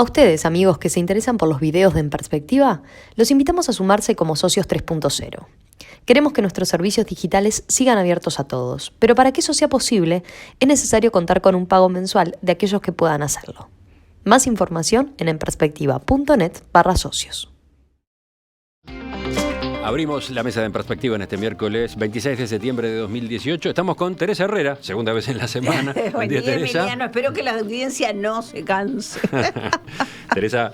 A ustedes, amigos que se interesan por los videos de En Perspectiva, los invitamos a sumarse como socios 3.0. Queremos que nuestros servicios digitales sigan abiertos a todos, pero para que eso sea posible, es necesario contar con un pago mensual de aquellos que puedan hacerlo. Más información en enperspectiva.net/socios. Abrimos la mesa de En Perspectiva en este miércoles 26 de septiembre de 2018. Estamos con Teresa Herrera, segunda vez en la semana. Buen día, Teresa. Emiliano. Espero que la audiencia no se canse. Teresa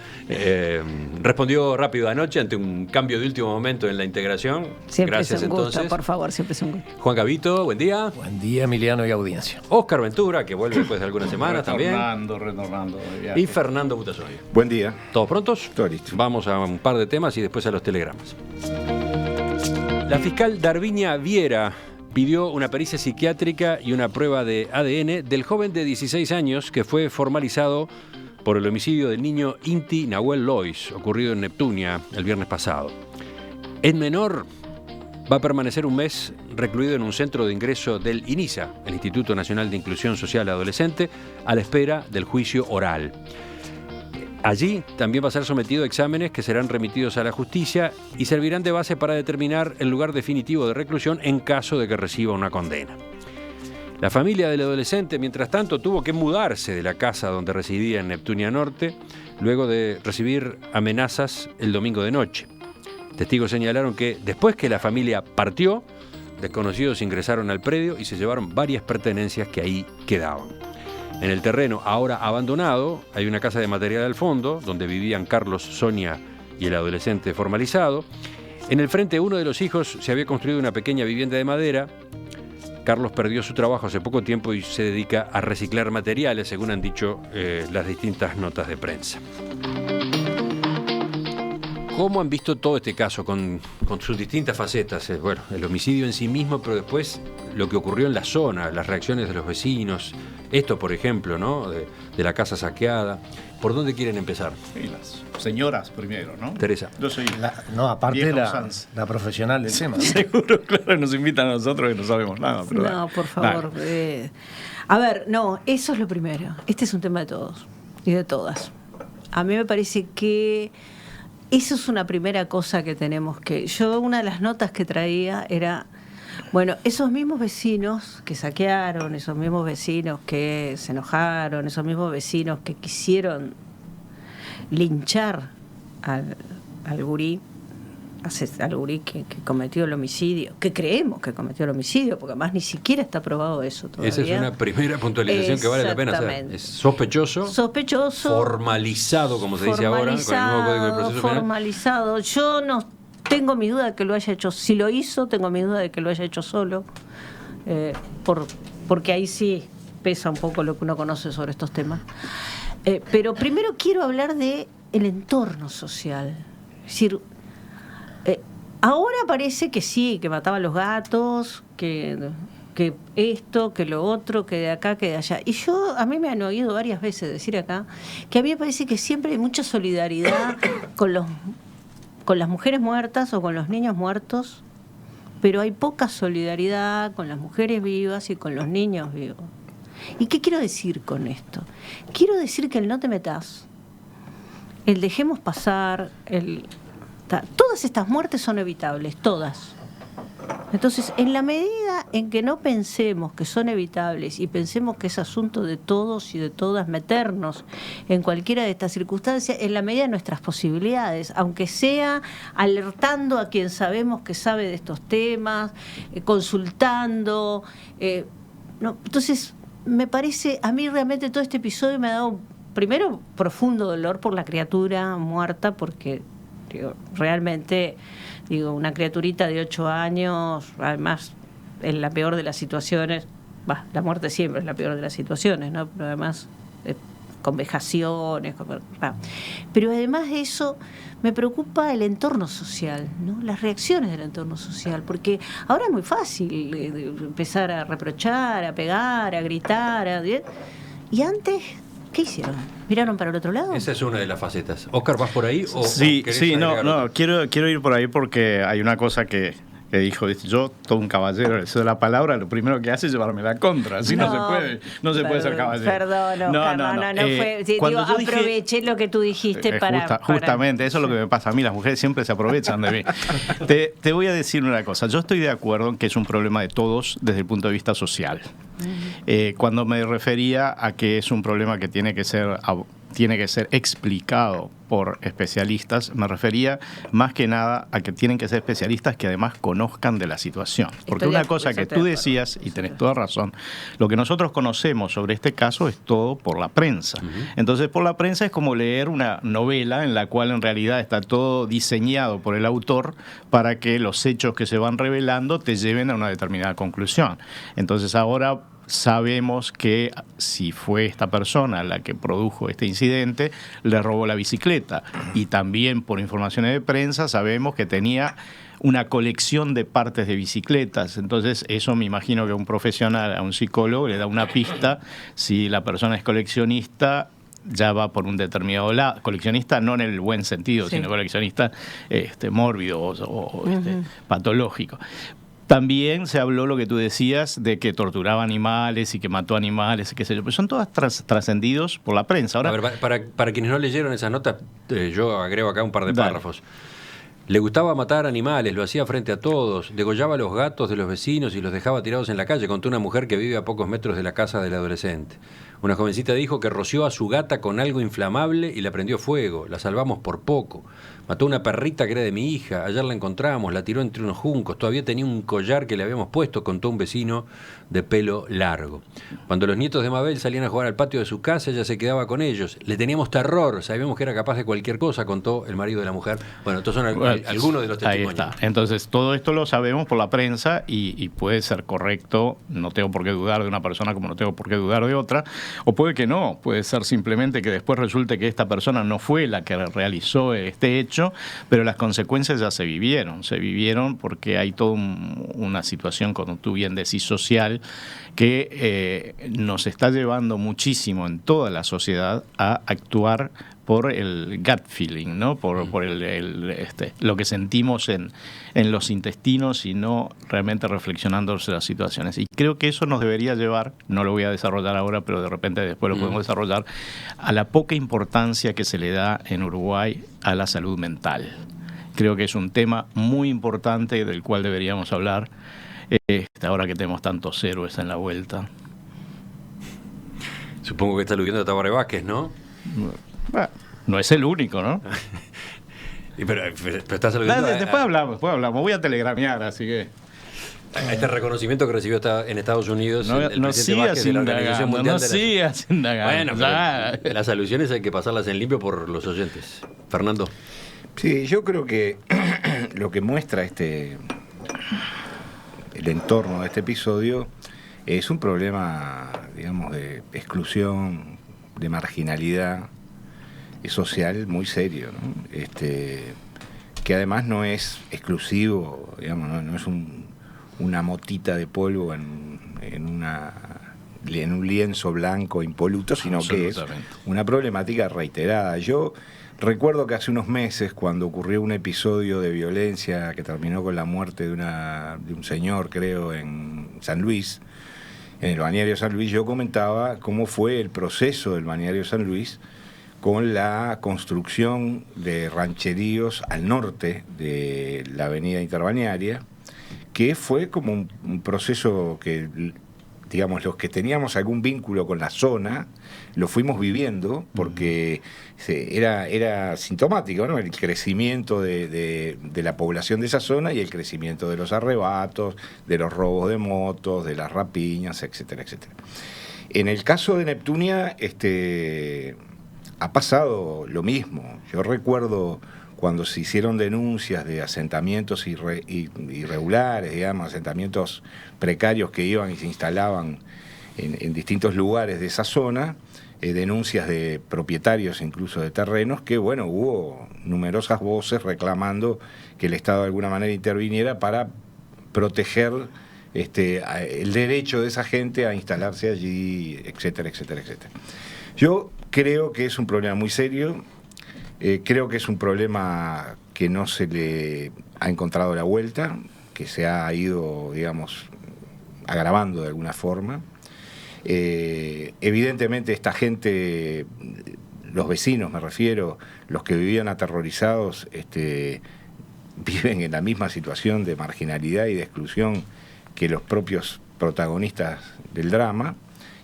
respondió rápido anoche ante un cambio de último momento en la integración. Siempre Gracias, es un gusto, entonces. por favor, siempre es un gusto. Juan Gavito, buen día. Buen día, Emiliano y audiencia. Óscar Ventura, que vuelve después de algunas semanas también. Retornando. Y Fernando Butasoy. Buen día. ¿Todos prontos? Todo listo. Vamos a un par de temas y después a los telegramas. La fiscal Darviña Viera pidió una pericia psiquiátrica y una prueba de ADN del joven de 16 años que fue formalizado por el homicidio del niño Inti Nahuel Lois, ocurrido en Neptunia el viernes pasado. El menor va a permanecer un mes recluido en un centro de ingreso del INISA, el Instituto Nacional de Inclusión Social Adolescente, a la espera del juicio oral. Allí también va a ser sometido a exámenes que serán remitidos a la justicia y servirán de base para determinar el lugar definitivo de reclusión en caso de que reciba una condena. La familia del adolescente, mientras tanto, tuvo que mudarse de la casa donde residía en Neptunia Norte, luego de recibir amenazas el domingo de noche. Testigos señalaron que después que la familia partió, desconocidos ingresaron al predio y se llevaron varias pertenencias que ahí quedaban. En el terreno, ahora abandonado, hay una casa de material al fondo, donde vivían Carlos, Sonia y el adolescente formalizado. En el frente, uno de los hijos se había construido una pequeña vivienda de madera. Carlos perdió su trabajo hace poco tiempo y se dedica a reciclar materiales, según han dicho las distintas notas de prensa. ¿Cómo han visto todo este caso con sus distintas facetas? Bueno, el homicidio en sí mismo, pero después lo que ocurrió en la zona, las reacciones de los vecinos, esto, por ejemplo, ¿no? De la casa saqueada. ¿Por dónde quieren empezar? Sí, las señoras primero, ¿no? Teresa. Yo soy aparte la profesional del tema. Seguro, claro, nos invitan a nosotros que no sabemos nada. Pero no, por favor. A ver, no, eso es lo primero. Este es un tema de todos y de todas. A mí me parece que eso es una primera cosa que tenemos que... Yo una de las notas que traía era, bueno, esos mismos vecinos que saquearon, esos mismos vecinos que se enojaron, esos mismos vecinos que quisieron linchar al gurí que cometió el homicidio, que creemos que cometió el homicidio, porque además ni siquiera está probado eso todavía. Esa es una primera puntualización que vale la pena hacer. Es sospechoso, formalizado, como se dice ahora, con el nuevo Código de Proceso Penal. Formalizado. Yo no tengo mi duda de que lo haya hecho. Si lo hizo, tengo mi duda de que lo haya hecho solo, porque ahí sí pesa un poco lo que uno conoce sobre estos temas. Pero primero quiero hablar de el entorno social. Es decir, ahora parece que sí, que mataba a los gatos, que esto, que lo otro, que de acá, que de allá. Y a mí me han oído varias veces decir acá que a mí me parece que siempre hay mucha solidaridad con las mujeres muertas o con los niños muertos, pero hay poca solidaridad con las mujeres vivas y con los niños vivos. ¿Y qué quiero decir con esto? Quiero decir que el no te metas, el dejemos pasar, todas estas muertes son evitables, todas. Entonces, en la medida en que no pensemos que son evitables y pensemos que es asunto de todos y de todas meternos en cualquiera de estas circunstancias, en la medida de nuestras posibilidades, aunque sea alertando a quien sabemos que sabe de estos temas, consultando. Entonces, me parece, a mí realmente todo este episodio me ha dado, primero, profundo dolor por la criatura muerta, porque realmente, una criaturita de 8 años, además, en la peor de las situaciones, la muerte siempre es la peor de las situaciones, ¿no? Pero además, con vejaciones, pero además de eso, me preocupa el entorno social, ¿no? Las reacciones del entorno social, porque ahora es muy fácil empezar a reprochar, a pegar, a gritar, y antes, ¿qué hicieron? ¿Miraron para el otro lado? Esa es una de las facetas. Óscar, ¿vas por ahí? Sí, no, quiero ir por ahí porque hay una cosa que que dijo, yo, todo un caballero, le cedo la palabra, lo primero que hace es llevarme la contra. Así no se puede ser caballero. Perdón, Oscar, no fue. Aproveché lo que tú dijiste justamente, eso es lo que me pasa a mí, las mujeres siempre se aprovechan de mí. Te voy a decir una cosa, yo estoy de acuerdo en que es un problema de todos desde el punto de vista social. Cuando me refería a que es un problema que tiene que ser explicado por especialistas, me refería más que nada a que tienen que ser especialistas que además conozcan de la situación. Porque una cosa que tú decías, y tenés toda razón, lo que nosotros conocemos sobre este caso es todo por la prensa. Entonces, por la prensa es como leer una novela en la cual en realidad está todo diseñado por el autor para que los hechos que se van revelando te lleven a una determinada conclusión. Entonces, ahora sabemos que si fue esta persona la que produjo este incidente, le robó la bicicleta. Y también por informaciones de prensa sabemos que tenía una colección de partes de bicicletas. Entonces eso me imagino que a un profesional, a un psicólogo, le da una pista. Si la persona es coleccionista, ya va por un determinado lado. Coleccionista no en el buen sentido, sino coleccionista mórbido o patológico. También se habló lo que tú decías de que torturaba animales y que mató animales, qué sé yo, pero son todas trascendidos por la prensa. Ahora, a ver, para quienes no leyeron esas notas, yo agrego acá un par de párrafos. Le gustaba matar animales, lo hacía frente a todos, degollaba a los gatos de los vecinos y los dejaba tirados en la calle, contó una mujer que vive a pocos metros de la casa del adolescente. Una jovencita dijo que roció a su gata con algo inflamable y la prendió fuego, la salvamos por poco. Mató a una perrita que era de mi hija, ayer la encontramos, la tiró entre unos juncos, todavía tenía un collar que le habíamos puesto, contó un vecino de pelo largo. Cuando los nietos de Mabel salían a jugar al patio de su casa, ella se quedaba con ellos. Le teníamos terror, sabíamos que era capaz de cualquier cosa, contó el marido de la mujer. Bueno, estos son algunos de los testimonios. Ahí está. Entonces, todo esto lo sabemos por la prensa y puede ser correcto, no tengo por qué dudar de una persona como no tengo por qué dudar de otra, o puede que no, puede ser simplemente que después resulte que esta persona no fue la que realizó este hecho, pero las consecuencias ya se vivieron porque hay toda una situación, como tú bien decís, social, que nos está llevando muchísimo en toda la sociedad a actuar por el gut feeling, ¿no? Por lo que sentimos en los intestinos y no realmente reflexionando sobre las situaciones. Y creo que eso nos debería llevar, no lo voy a desarrollar ahora, pero de repente después lo podemos desarrollar, a la poca importancia que se le da en Uruguay a la salud mental. Creo que es un tema muy importante del cual deberíamos hablar, ahora que tenemos tantos héroes en la vuelta. Supongo que está aludiendo a Tabaré Vázquez, ¿no? Bueno, no es el único, ¿no? pero estás aludiendo después hablamos. Voy a telegramear, así que... A este reconocimiento que recibió en Estados Unidos el presidente Vázquez de la Organización Mundial de la... sigas indagando. Bueno, las alusiones hay que pasarlas en limpio por los oyentes. Fernando. Sí, yo creo que lo que muestra el entorno de este episodio es un problema, digamos, de exclusión, de marginalidad social muy serio, ¿no? Que además no es exclusivo, digamos, no es una motita de polvo en un lienzo blanco impoluto, sino que es una problemática reiterada. Yo recuerdo que hace unos meses, cuando ocurrió un episodio de violencia que terminó con la muerte de un señor, creo, en San Luis, en el balneario San Luis, yo comentaba cómo fue el proceso del balneario San Luis con la construcción de rancheríos al norte de la avenida interbalnearia, que fue como un proceso que, digamos, los que teníamos algún vínculo con la zona, lo fuimos viviendo porque era sintomático, ¿no? El crecimiento de la población de esa zona y el crecimiento de los arrebatos, de los robos de motos, de las rapiñas, etcétera, etcétera. En el caso de Neptunia, ha pasado lo mismo. Yo recuerdo cuando se hicieron denuncias de asentamientos irregulares, digamos, asentamientos precarios que iban y se instalaban en distintos lugares de esa zona, denuncias de propietarios incluso de terrenos, que bueno, hubo numerosas voces reclamando que el Estado de alguna manera interviniera para proteger el derecho de esa gente a instalarse allí, etcétera, etcétera, etcétera. Yo creo que es un problema muy serio, creo que es un problema que no se le ha encontrado la vuelta. que se ha ido, digamos, agravando de alguna forma. Evidentemente esta gente, los vecinos me refiero, los que vivían aterrorizados, viven en la misma situación de marginalidad y de exclusión que los propios protagonistas del drama,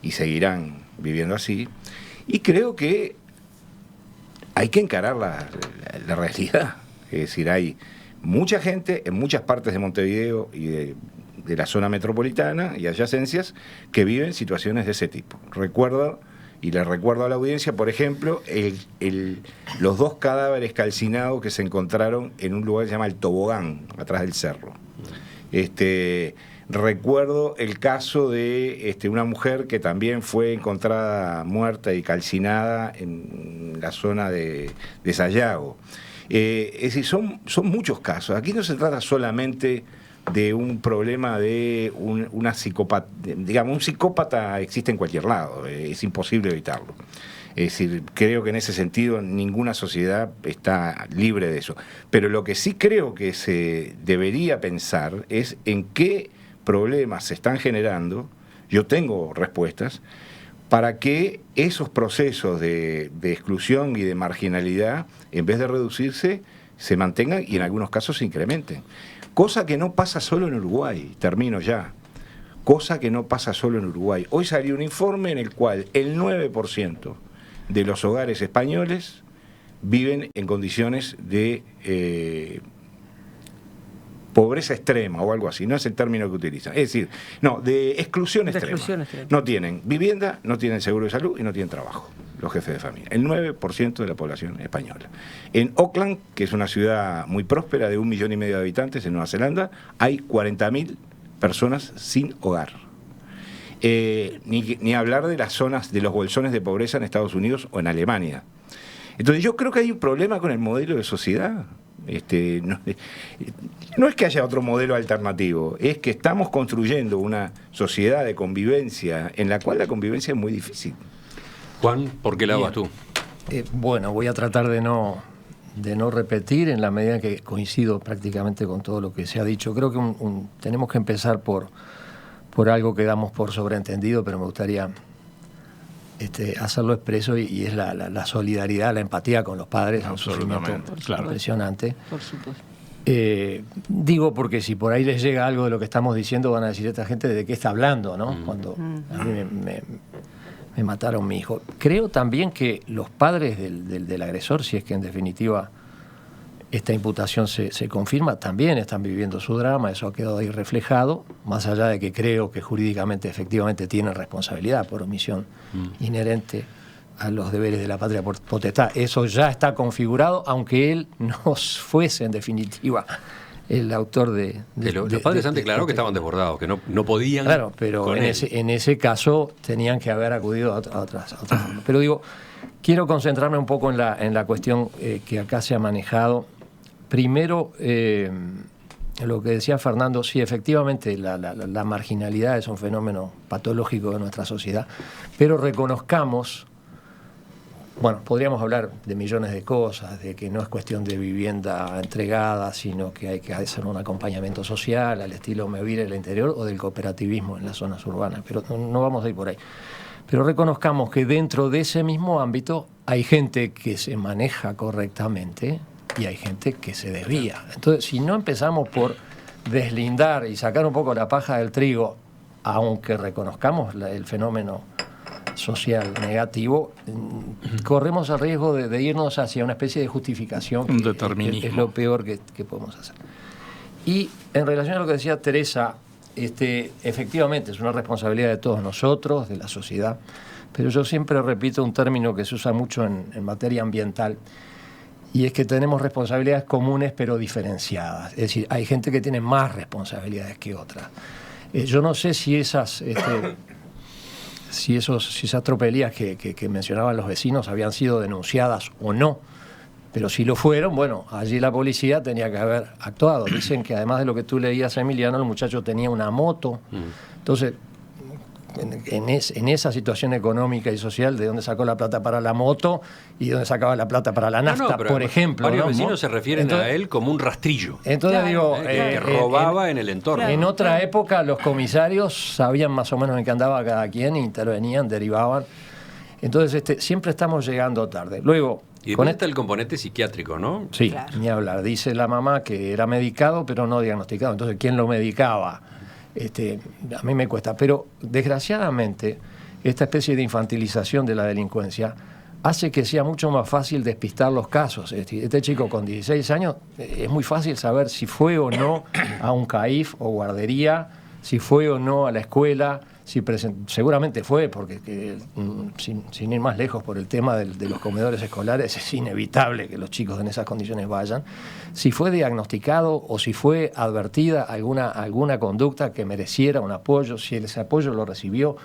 y seguirán viviendo así. Y creo que hay que encarar la realidad. Es decir, hay mucha gente en muchas partes de Montevideo y de la zona metropolitana y adyacencias que viven situaciones de ese tipo. Recuerdo, y le recuerdo a la audiencia, por ejemplo, los 2 cadáveres calcinados que se encontraron en un lugar que se llama El Tobogán, atrás del cerro. Recuerdo el caso de una mujer que también fue encontrada muerta y calcinada en la zona de Sayago. Es decir, son muchos casos. Aquí no se trata solamente de un problema de una psicópata. Digamos, un psicópata existe en cualquier lado, es imposible evitarlo. Es decir, creo que en ese sentido ninguna sociedad está libre de eso. Pero lo que sí creo que se debería pensar es en qué problemas se están generando. Yo tengo respuestas para que esos procesos de exclusión y de marginalidad, en vez de reducirse, se mantengan y en algunos casos se incrementen. Cosa que no pasa solo en Uruguay, termino ya. Cosa que no pasa solo en Uruguay. Hoy salió un informe en el cual el 9% de los hogares españoles viven en condiciones de pobreza extrema o algo así, no es el término que utilizan. Es decir, no, de exclusión extrema. No tienen vivienda, no tienen seguro de salud y no tienen trabajo, los jefes de familia. El 9% de la población española. En Auckland, que es una ciudad muy próspera de 1,5 millones de habitantes en Nueva Zelanda, hay 40.000 personas sin hogar. Ni hablar de las zonas, de los bolsones de pobreza en Estados Unidos o en Alemania. Entonces yo creo que hay un problema con el modelo de sociedad. No es que haya otro modelo alternativo, es que estamos construyendo una sociedad de convivencia en la cual la convivencia es muy difícil. Juan, ¿por qué lado vas tú? Bueno, voy a tratar de no repetir en la medida que coincido prácticamente con todo lo que se ha dicho. Creo que tenemos que empezar por algo que damos por sobreentendido, pero me gustaría hacerlo expreso, y es la solidaridad, la empatía con los padres. Un sufrimiento impresionante. Por supuesto. Digo porque si por ahí les llega algo de lo que estamos diciendo, van a decir, esta gente de qué está hablando, ¿no? Cuando a mí me mataron mi hijo. Creo también que los padres del agresor, si es que en definitiva esta imputación se confirma, también están viviendo su drama. Eso ha quedado ahí reflejado, más allá de que creo que jurídicamente efectivamente tienen responsabilidad por omisión inherente a los deberes de la patria potestad. Eso ya está configurado, aunque él no fuese en definitiva el autor de... Los padres han declarado que estaban desbordados, que no podían... Claro, pero en ese caso tenían que haber acudido a otras formas. Pero digo, quiero concentrarme un poco en la cuestión que acá se ha manejado. Primero, lo que decía Fernando, sí, efectivamente la marginalidad es un fenómeno patológico de nuestra sociedad, pero reconozcamos, bueno, podríamos hablar de millones de cosas, de que no es cuestión de vivienda entregada, sino que hay que hacer un acompañamiento social al estilo Mevir en el interior o del cooperativismo en las zonas urbanas, pero no vamos a ir por ahí. Pero reconozcamos que dentro de ese mismo ámbito hay gente que se maneja correctamente y hay gente que se desvía. Entonces, si no empezamos por deslindar y sacar un poco la paja del trigo, aunque reconozcamos el fenómeno social negativo, corremos el riesgo de irnos hacia una especie de justificación que es lo peor que podemos hacer. Y en relación a lo que decía Teresa, efectivamente es una responsabilidad de todos nosotros, de la sociedad, pero yo siempre repito un término que se usa mucho en materia ambiental, y es que tenemos responsabilidades comunes pero diferenciadas. Es decir, hay gente que tiene más responsabilidades que otras. Yo no sé si esas tropelías que mencionaban los vecinos habían sido denunciadas o no, pero si lo fueron, bueno, allí la policía tenía que haber actuado. Dicen que además de lo que tú leías, Emiliano, el muchacho tenía una moto. Entonces, en esa situación económica y social, de dónde sacó la plata para la moto y dónde sacaba la plata para la nafta, por ejemplo. Varios ¿no? vecinos se refieren a él como un rastrillo. Entonces Que robaba en el entorno. En otra época los comisarios sabían más o menos en qué andaba cada quien, intervenían, derivaban. Entonces siempre estamos llegando tarde. Luego, y después está el componente psiquiátrico, ¿no? Sí, Claro. ni hablar. Dice la mamá que era medicado, pero no diagnosticado. Entonces, ¿quién lo medicaba? A mí me cuesta. Pero, desgraciadamente, esta especie de infantilización de la delincuencia hace que sea mucho más fácil despistar los casos. Este chico con 16 años, es muy fácil saber si fue o no a un CAIF o guardería, si fue o no a la escuela. Seguramente fue, porque sin ir más lejos por el tema de los comedores escolares, es inevitable que los chicos en esas condiciones vayan. Si fue diagnosticado o si fue advertida alguna conducta que mereciera un apoyo, si ese apoyo lo recibió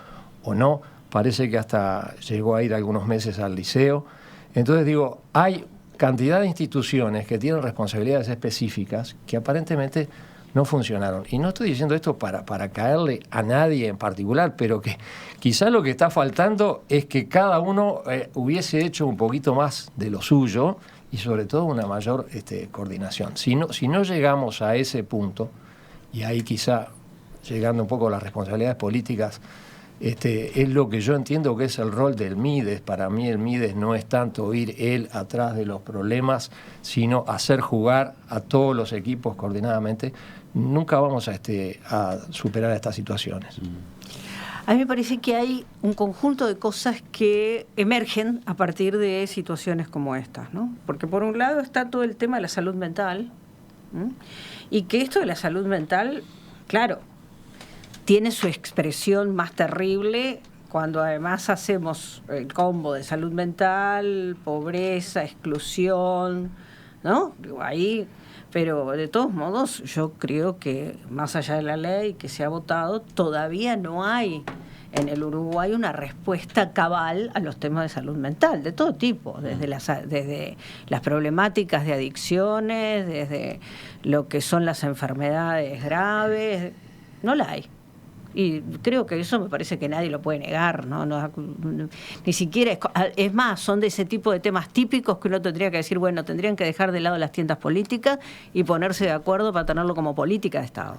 o no, parece que hasta llegó a ir algunos meses al liceo. Entonces digo, hay cantidad de instituciones que tienen responsabilidades específicas que aparentemente no funcionaron. Y no estoy diciendo esto para caerle a nadie en particular, pero que quizá lo que está faltando es que cada uno hubiese hecho un poquito más de lo suyo y sobre todo una mayor coordinación. Si no llegamos a ese punto, y ahí quizá llegando un poco a las responsabilidades políticas, es lo que yo entiendo que es el rol del MIDES. Para mí el MIDES no es tanto ir él atrás de los problemas, sino hacer jugar a todos los equipos coordinadamente. Nunca vamos a superar estas situaciones. A mí me parece que hay un conjunto de cosas que emergen a partir de situaciones como estas, ¿no? Porque por un lado está todo el tema de la salud mental, ¿no? Y que esto de la salud mental, claro, tiene su expresión más terrible cuando además hacemos el combo de salud mental, pobreza, exclusión, ¿no? Ahí, pero de todos modos yo creo que más allá de la ley que se ha votado, todavía no hay en el Uruguay una respuesta cabal a los temas de salud mental, de todo tipo, desde las problemáticas de adicciones, desde lo que son las enfermedades graves, no la hay. Y creo que eso me parece que nadie lo puede negar, ¿no? Ni siquiera, es más, son de ese tipo de temas típicos que uno tendría que decir, bueno, tendrían que dejar de lado las tiendas políticas y ponerse de acuerdo para tenerlo como política de Estado.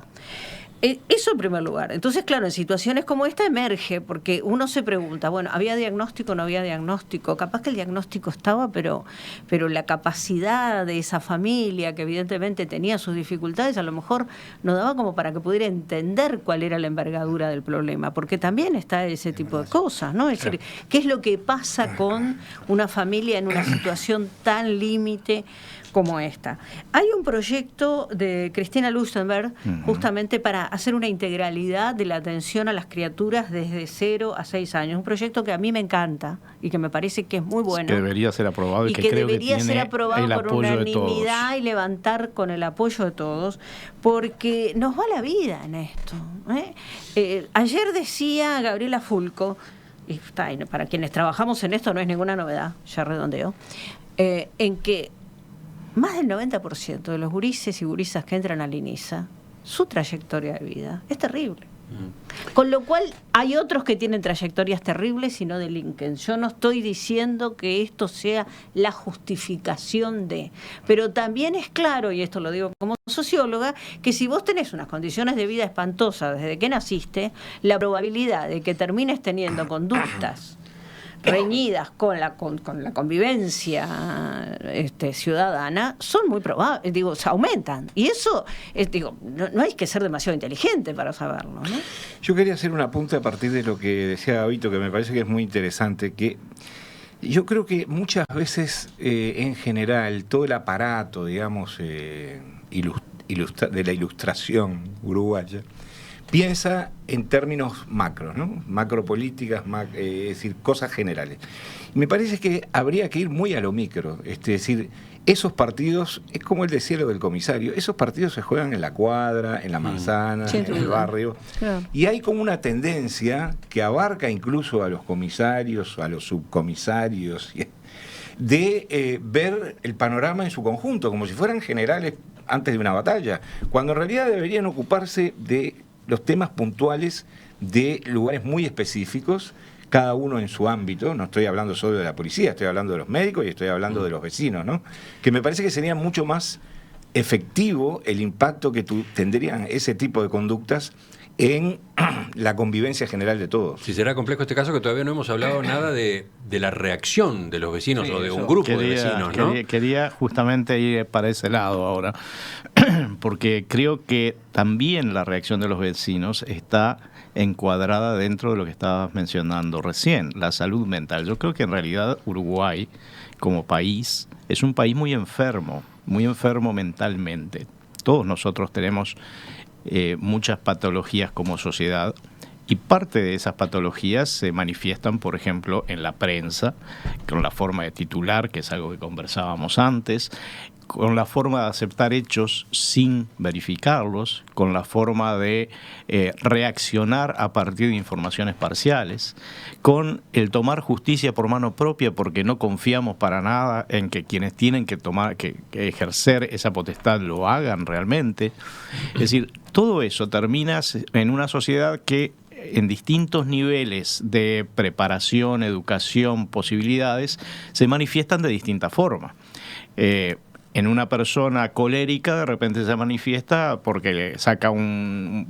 Eso en primer lugar. Entonces, claro, en situaciones como esta emerge, porque uno se pregunta, bueno, ¿había diagnóstico o no había diagnóstico? Capaz que el diagnóstico estaba, pero la capacidad de esa familia, que evidentemente tenía sus dificultades, a lo mejor no daba como para que pudiera entender cuál era la envergadura del problema, porque también está ese tipo de cosas, ¿no? Es decir, ¿qué es lo que pasa con una familia en una situación tan límite como esta? Hay un proyecto de Cristina Lustenberg justamente para hacer una integralidad de la atención a las criaturas desde 0 a 6 años. Un proyecto que a mí me encanta y que me parece que es muy bueno. Que debería ser aprobado y que creo debería que ser tiene aprobado el por apoyo de todos. unanimidad y levantar con el apoyo de todos, porque nos va la vida en esto, ¿eh? Ayer decía Gabriela Fulco, y para quienes trabajamos en esto no es ninguna novedad, ya redondeo, en que más del 90% de los gurises y gurisas que entran al INISA, su trayectoria de vida es terrible. Con lo cual hay otros que tienen trayectorias terribles y no delinquen. Yo no estoy diciendo que esto sea la justificación de, pero también es claro, y esto lo digo como socióloga, que si vos tenés unas condiciones de vida espantosas desde que naciste, la probabilidad de que termines teniendo conductas reñidas con la convivencia ciudadana son muy probables, se aumentan. Y eso, no hay que ser demasiado inteligente para saberlo, ¿no? Yo quería hacer un apunte a partir de lo que decía Gabito, que me parece que es muy interesante, que yo creo que muchas veces, en general, todo el aparato, digamos, de la ilustración uruguaya, piensa en términos macros, ¿no? Macropolíticas, es decir, cosas generales. Y me parece que habría que ir muy a lo micro, es decir, esos partidos, es como él decía lo del comisario, esos partidos se juegan en la cuadra, en la manzana, en el barrio, claro. Y hay como una tendencia que abarca incluso a los comisarios, a los subcomisarios, de ver el panorama en su conjunto, como si fueran generales antes de una batalla, cuando en realidad deberían ocuparse de los temas puntuales de lugares muy específicos, cada uno en su ámbito. No estoy hablando solo de la policía, estoy hablando de los médicos y estoy hablando de los vecinos, ¿no? Que me parece que sería mucho más efectivo el impacto que tendrían ese tipo de conductas en la convivencia general de todos. Si será complejo este caso, que todavía no hemos hablado nada de la reacción de los vecinos, o de un grupo de vecinos, ¿no? Quería justamente ir para ese lado ahora, porque creo que también la reacción de los vecinos está encuadrada dentro de lo que estabas mencionando recién, la salud mental. Yo creo que en realidad Uruguay, como país, es un país muy enfermo mentalmente. Todos nosotros tenemos muchas patologías como sociedad, y parte de esas patologías se manifiestan, por ejemplo, en la prensa, con la forma de titular, que es algo que conversábamos antes, con la forma de aceptar hechos sin verificarlos, con la forma de reaccionar a partir de informaciones parciales, con el tomar justicia por mano propia, porque no confiamos para nada en que quienes tienen que ejercer esa potestad lo hagan realmente. Es decir, todo eso termina en una sociedad que en distintos niveles de preparación, educación, posibilidades, se manifiestan de distinta forma. En una persona colérica de repente se manifiesta porque le saca una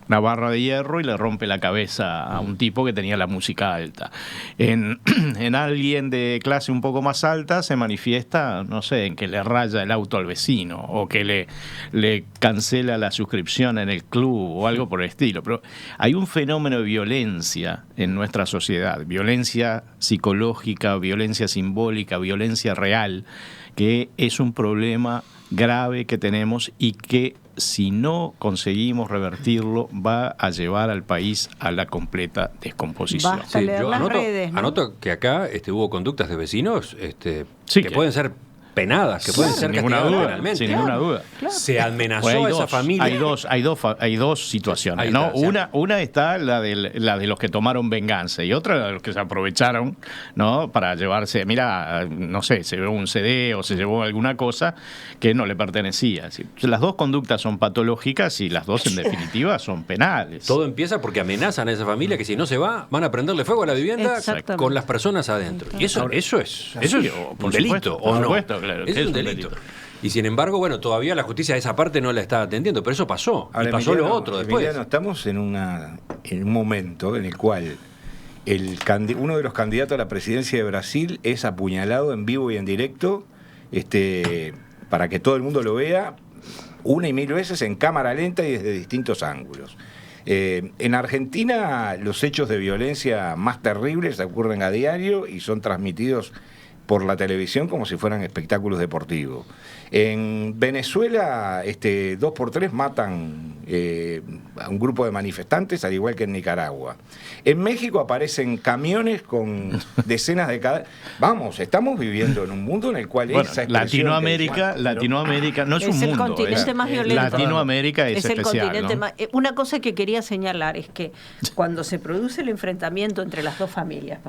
barra de hierro y le rompe la cabeza a un tipo que tenía la música alta. En alguien de clase un poco más alta se manifiesta, no sé, en que le raya el auto al vecino o que le cancela la suscripción en el club o algo por el estilo. Pero hay un fenómeno de violencia en nuestra sociedad, violencia psicológica, violencia simbólica, violencia real, que es un problema grave que tenemos y que si no conseguimos revertirlo va a llevar al país a la completa descomposición. Basta leer yo las redes, ¿no? anoto que acá hubo conductas de vecinos Sí, que pueden ser penadas, que pueden ser castigadas penalmente. Sin ninguna duda. Se amenazó a esa familia. Hay dos situaciones, Ahí ¿no? está, Una está la de los que tomaron venganza y otra la de los que se aprovecharon, ¿no? Para llevarse, mira, no sé, se llevó un CD o se llevó alguna cosa que no le pertenecía. Las dos conductas son patológicas y las dos en definitiva son penales. Todo empieza porque amenazan a esa familia que si no se va, van a prenderle fuego a la vivienda con las personas adentro. Y eso es un delito, ¿o no? Claro, es un delito. Y sin embargo, bueno, todavía la justicia esa parte no la está atendiendo, pero eso pasó. Ahora, y pasó Emiliano, lo otro después. Emiliano, estamos en un momento en el cual uno de los candidatos a la presidencia de Brasil es apuñalado en vivo y en directo, para que todo el mundo lo vea, 1 y 1000 veces en cámara lenta y desde distintos ángulos. En Argentina los hechos de violencia más terribles ocurren a diario y son transmitidos por la televisión como si fueran espectáculos deportivos. En Venezuela, 2x3 matan a un grupo de manifestantes, al igual que en Nicaragua. En México aparecen camiones con decenas de cadáveres. Vamos, estamos viviendo en un mundo en el cual esa Latinoamérica no es un mundo. Es el continente más violento. Latinoamérica es el especial, continente ¿no? más. Una cosa que quería señalar es que cuando se produce el enfrentamiento entre las dos familias,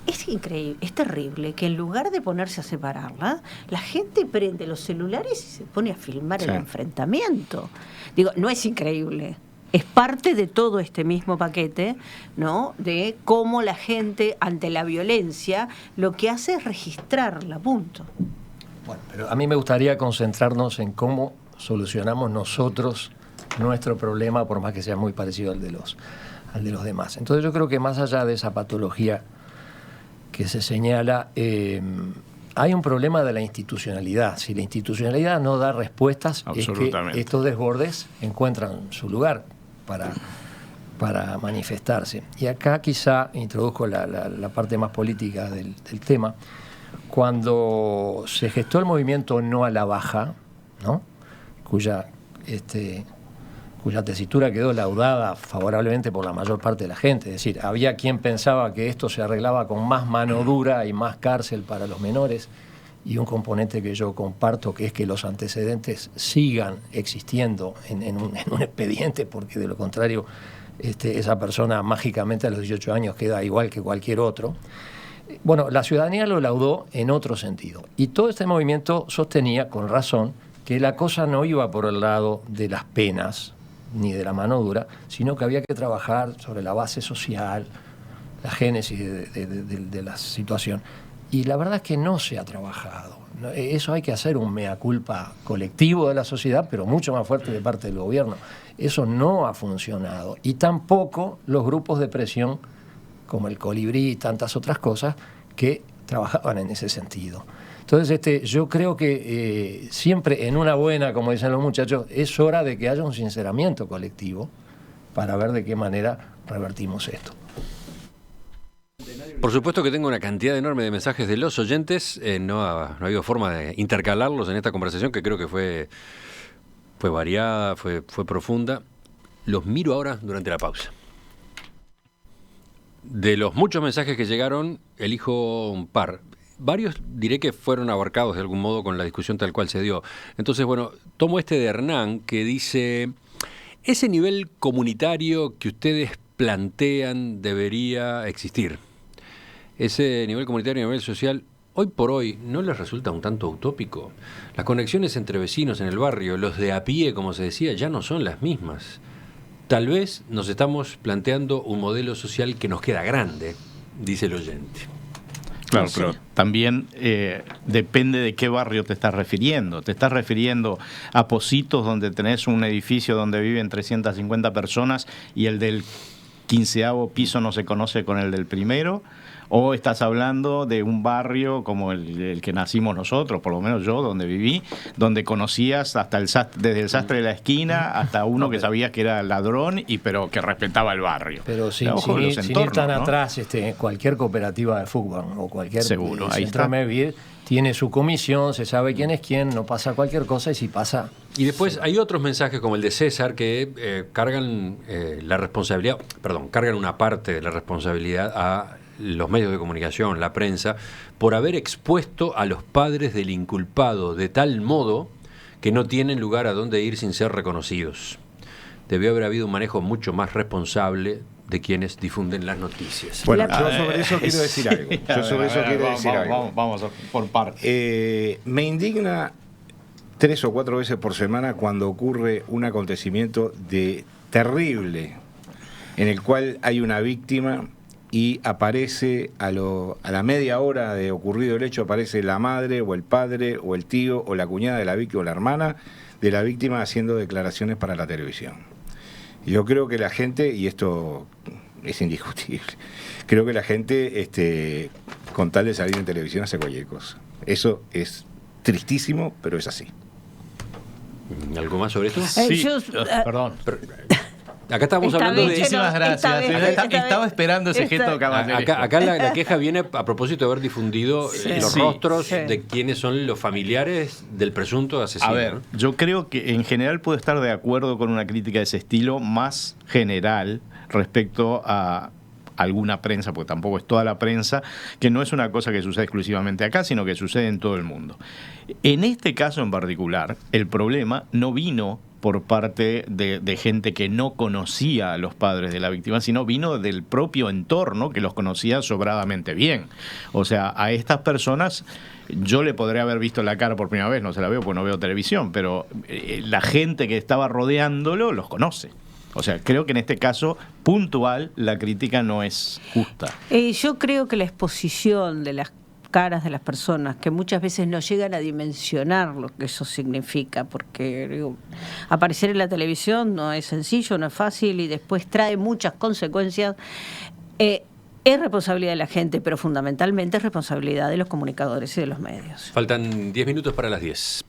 es increíble, es terrible que en lugar de ponerse a separarla, la gente prende los celulares y se pone a filmar el enfrentamiento. Digo, no es increíble, es parte de todo este mismo paquete, ¿no? De cómo la gente ante la violencia lo que hace es registrarla, punto. Bueno, pero a mí me gustaría concentrarnos en cómo solucionamos nosotros nuestro problema, por más que sea muy parecido al de los demás. Entonces yo creo que más allá de esa patología que se señala, hay un problema de la institucionalidad. Si la institucionalidad no da respuestas, es que estos desbordes encuentran su lugar para manifestarse. Y acá quizá introduzco la parte más política del tema. Cuando se gestó el movimiento No a la Baja, ¿no? cuya tesitura quedó laudada favorablemente por la mayor parte de la gente. Es decir, había quien pensaba que esto se arreglaba con más mano dura y más cárcel para los menores, y un componente que yo comparto, que es que los antecedentes sigan existiendo en un expediente, porque de lo contrario esa persona mágicamente a los 18 años queda igual que cualquier otro. Bueno, la ciudadanía lo laudó en otro sentido, y todo este movimiento sostenía, con razón, que la cosa no iba por el lado de las penas, ni de la mano dura, sino que había que trabajar sobre la base social, la génesis de la situación. Y la verdad es que no se ha trabajado. Eso hay que hacer un mea culpa colectivo de la sociedad, pero mucho más fuerte de parte del gobierno. Eso no ha funcionado. Y tampoco los grupos de presión, como el Colibrí y tantas otras cosas, que trabajaban en ese sentido. Entonces, yo creo que siempre en una buena, como dicen los muchachos, es hora de que haya un sinceramiento colectivo para ver de qué manera revertimos esto. Por supuesto que tengo una cantidad enorme de mensajes de los oyentes, no ha habido forma de intercalarlos en esta conversación que creo que fue variada, fue profunda. Los miro ahora durante la pausa. De los muchos mensajes que llegaron, elijo un par. Varios diré que fueron abarcados de algún modo con la discusión tal cual se dio. Entonces, bueno, tomo este de Hernán que dice: ese nivel comunitario que ustedes plantean debería existir. Ese nivel comunitario, nivel social, hoy por hoy, ¿no les resulta un tanto utópico? Las conexiones entre vecinos en el barrio, los de a pie, como se decía, ya no son las mismas. Tal vez nos estamos planteando un modelo social que nos queda grande, dice el oyente. Claro, pero también depende de qué barrio te estás refiriendo. ¿Te estás refiriendo a Pocitos, donde tenés un edificio donde viven 350 personas y el del 15º piso no se conoce con el del primero? ¿O estás hablando de un barrio como el que nacimos nosotros, por lo menos yo, donde viví, donde conocías hasta desde el sastre de la esquina hasta uno que sabías que era ladrón, pero que respetaba el barrio? Pero sin ir tan atrás, cualquier cooperativa de fútbol o cualquier centro Medvid tiene su comisión, se sabe quién es quién, no pasa cualquier cosa, y si pasa... Y después hay otros mensajes como el de César que cargan la responsabilidad, cargan una parte de la responsabilidad a los medios de comunicación, la prensa, por haber expuesto a los padres del inculpado de tal modo que no tienen lugar a dónde ir sin ser reconocidos. Debió haber habido un manejo mucho más responsable de quienes difunden las noticias. Bueno, yo sobre eso quiero decir algo. Vamos por partes. Me indigna 3 o 4 veces por semana cuando ocurre un acontecimiento terrible en el cual hay una víctima y aparece a la media hora de ocurrido el hecho, aparece la madre o el padre o el tío o la cuñada de la víctima o la hermana de la víctima haciendo declaraciones para la televisión. Yo creo que la gente, y esto es indiscutible, creo que la gente con tal de salir en televisión hace cualquier cosa. Eso es tristísimo, pero es así. ¿Algo más sobre esto? Sí, perdón. Acá estamos hablando de... Muchísimas gracias. Estaba esperando ese gesto que acabas de decir. Acá la queja viene a propósito de haber difundido los rostros de quienes son los familiares del presunto asesino. A ver, yo creo que en general puedo estar de acuerdo con una crítica de ese estilo más general respecto a alguna prensa, porque tampoco es toda la prensa, que no es una cosa que sucede exclusivamente acá, sino que sucede en todo el mundo. En este caso en particular, el problema no vino por parte de gente que no conocía a los padres de la víctima, sino vino del propio entorno que los conocía sobradamente bien. O sea, a estas personas yo le podría haber visto la cara por primera vez, no se la veo porque no veo televisión, pero la gente que estaba rodeándolo los conoce. O sea, creo que en este caso puntual la crítica no es justa. Yo creo que la exposición de las caras de las personas, que muchas veces no llegan a dimensionar lo que eso significa, porque aparecer en la televisión no es sencillo, no es fácil y después trae muchas consecuencias. Es responsabilidad de la gente, pero fundamentalmente es responsabilidad de los comunicadores y de los medios. Faltan 10 minutos para las 10.